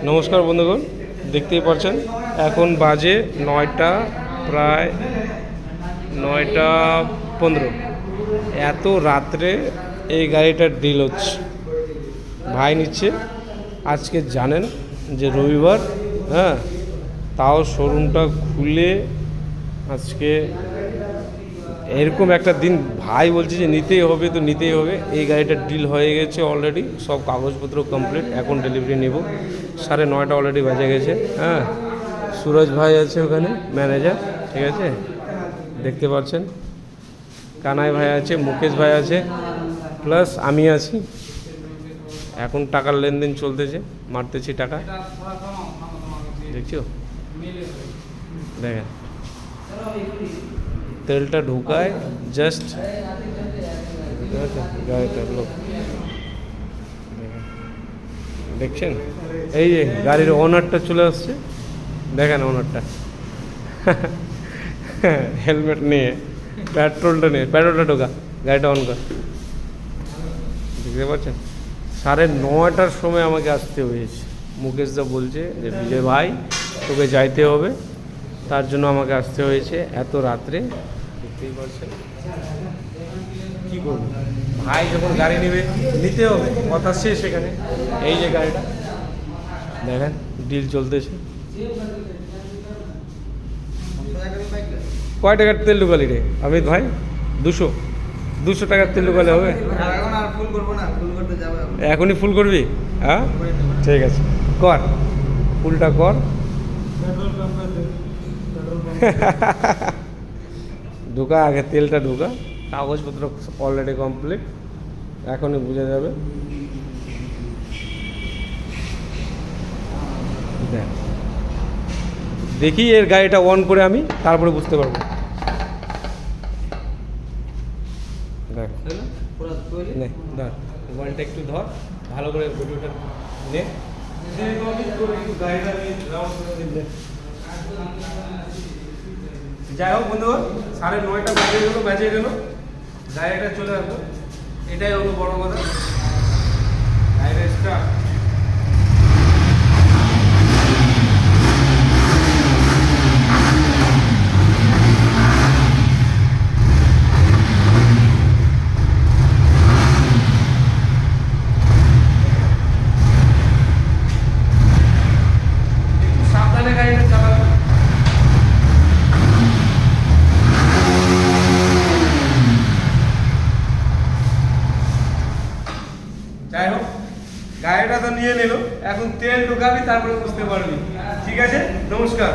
নমস্কার বন্ধুগণ, দেখতেই পাচ্ছেন এখন বাজে 9টা, প্রায় 9টা 15। এত রাত্রে এই গাড়িটার ডিল হচ্ছে, ভাই নিচ্ছে। আজকে জানেন যে রবিবার, হ্যাঁ, তাও শোরুমটা খুলে আজকে এরকম একটা দিন ভাই বলছে যে নিতেই হবে, তো নিতেই হবে। এই গাড়িটার ডিল হয়ে গেছে অলরেডি, সব কাগজপত্র কমপ্লিট, এখন ডেলিভারি নেব। 9:30 অলরেডি বাজে গেছে। হ্যাঁ, সুরজ ভাই আছে ওখানে, ম্যানেজার, ঠিক আছে, দেখতে পাচ্ছেন। কানাই ভাই আছে, মুকেশ ভাই আছে, প্লাস আমি আছি। এখন টাকার লেনদেন চলতেছে, মারতেছি টাকা, দেখছো, দেখেন তেলটা ঢুকায় জাস্ট, দেখছেন। এই যে গাড়ির ওনারটা চলে আসছে, দেখেন ওনারটা হেলমেট নিয়ে, পেট্রোলটা ঢোকা, গাড়িটা অন কর, দেখতে পাচ্ছেন। 9:30টার সময় আমাকে আসতে হয়েছে। মুকেশদা বলছে যে বিজয় ভাই তোকে যাইতে হবে, তার জন্য আমাকে আসতে হয়েছে এত রাত্রে, দেখতেই পাচ্ছেন। কী করবো, ভাই যখন গাড়ি নেবে নিতে হবে, কথা শেষ এখানে। এই যে গাড়িটা দেখেন, ডিল চলতেছে। কয় টাকার তেল ঢুকালি রে অমিত ভাই? 200 টাকার তেল ঢুকালে হবে? এখনই ফুল করবি? হ্যাঁ, ঠিক আছে, কর ফুলটা কর। ঢুকা আগে, তেলটা ঢুকা, কাগজপত্র অলরেডি কমপ্লিট, এখনই বোঝা যাবে। দেখি এর গাড়িটা অন করে আমি, তারপরে বুঝতে পারবো। মোবাইলটা একটু ধর, ভালো করে ভিডিওটা নে। যাই হোক বন্ধুগণ, 9:30 বাজে গেল, গাড়িটা চলে আসবো, এটাই হলো বড় কথা। গাড়িটা স্টার্ট, সাবধানে গাড়িটা চালাবো। যাই হোক, গাড়িটা তো নিয়ে নিল, এখন তেল ঢুকাবি, তারপরে বুঝতে পারবি। ঠিক আছে, নমস্কার।